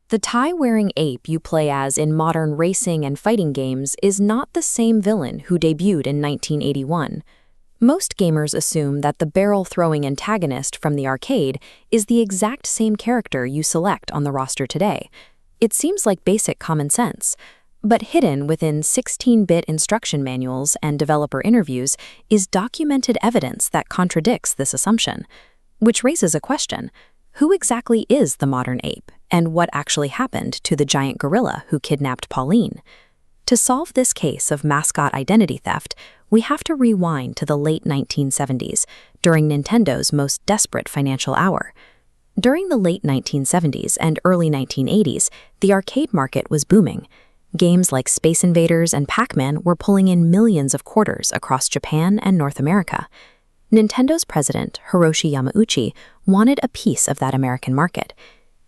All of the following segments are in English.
The tie-wearing ape you play as in modern racing and fighting games is not the same villain who debuted in 1981. Most gamers assume that the barrel-throwing antagonist from the arcade is the exact same character you select on the roster today. It seems like basic common sense, but hidden within 16-bit instruction manuals and developer interviews is documented evidence that contradicts this assumption, which raises a question. Who exactly is the modern ape, and what actually happened to the giant gorilla who kidnapped Pauline? To solve this case of mascot identity theft, we have to rewind to the late 1970s, during Nintendo's most desperate financial hour. During the late 1970s and early 1980s, the arcade market was booming. Games like Space Invaders and Pac-Man were pulling in millions of quarters across Japan and North America. Nintendo's president, Hiroshi Yamauchi, wanted a piece of that American market.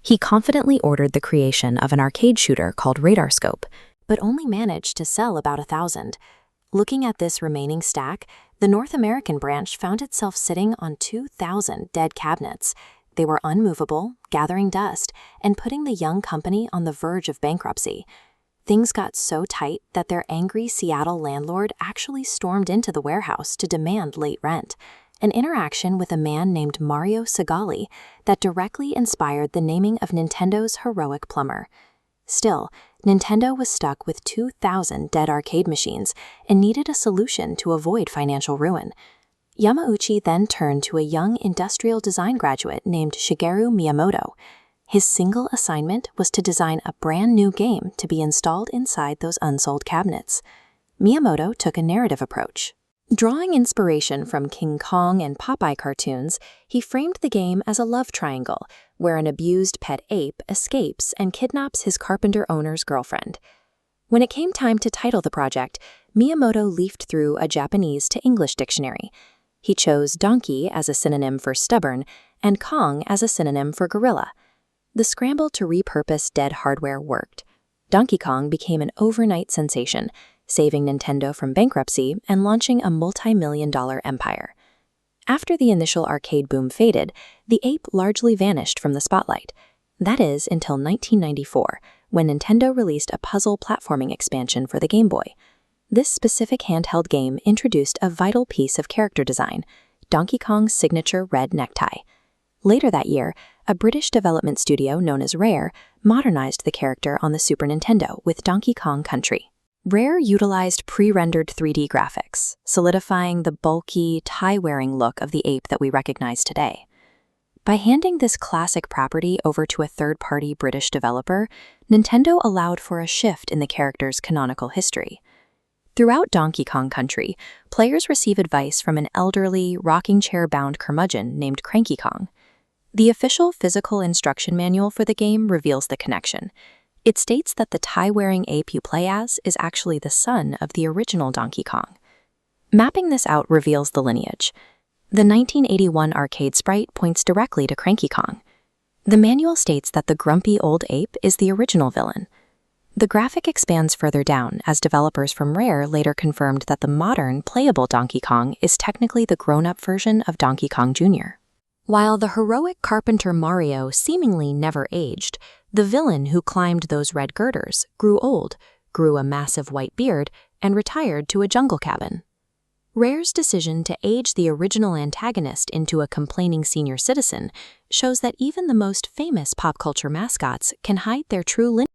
He confidently ordered the creation of an arcade shooter called Radarscope, but only managed to sell about 1,000. Looking at this remaining stack, the North American branch found itself sitting on 2,000 dead cabinets. They were unmovable, gathering dust, and putting the young company on the verge of bankruptcy. Things got so tight that their angry Seattle landlord actually stormed into the warehouse to demand late rent, an interaction with a man named Mario Segali that directly inspired the naming of Nintendo's heroic plumber. Still, Nintendo was stuck with 2,000 dead arcade machines and needed a solution to avoid financial ruin. Yamauchi then turned to a young industrial design graduate named Shigeru Miyamoto. His single assignment was to design a brand new game to be installed inside those unsold cabinets. Miyamoto took a narrative approach. Drawing inspiration from King Kong and Popeye cartoons, he framed the game as a love triangle, where an abused pet ape escapes and kidnaps his carpenter owner's girlfriend. When it came time to title the project, Miyamoto leafed through a Japanese to English dictionary. He chose donkey as a synonym for stubborn and Kong as a synonym for gorilla. The scramble to repurpose dead hardware worked. Donkey Kong became an overnight sensation, saving Nintendo from bankruptcy and launching a multi-million-dollar empire. After the initial arcade boom faded, the ape largely vanished from the spotlight. That is, until 1994, when Nintendo released a puzzle platforming expansion for the Game Boy. This specific handheld game introduced a vital piece of character design, Donkey Kong's signature red necktie. Later that year, a British development studio known as Rare modernized the character on the Super Nintendo with Donkey Kong Country. Rare utilized pre-rendered 3D graphics, solidifying the bulky, tie-wearing look of the ape that we recognize today. By handing this classic property over to a third-party British developer, Nintendo allowed for a shift in the character's canonical history. Throughout Donkey Kong Country, players receive advice from an elderly, rocking-chair-bound curmudgeon named Cranky Kong. The official physical instruction manual for the game reveals the connection. It states that the tie-wearing ape you play as is actually the son of the original Donkey Kong. Mapping this out reveals the lineage. The 1981 arcade sprite points directly to Cranky Kong. The manual states that the grumpy old ape is the original villain. The graphic expands further down as developers from Rare later confirmed that the modern, playable Donkey Kong is technically the grown-up version of Donkey Kong Jr. While the heroic carpenter Mario seemingly never aged, the villain who climbed those red girders grew old, grew a massive white beard, and retired to a jungle cabin. Rare's decision to age the original antagonist into a complaining senior citizen shows that even the most famous pop culture mascots can hide their true lineage.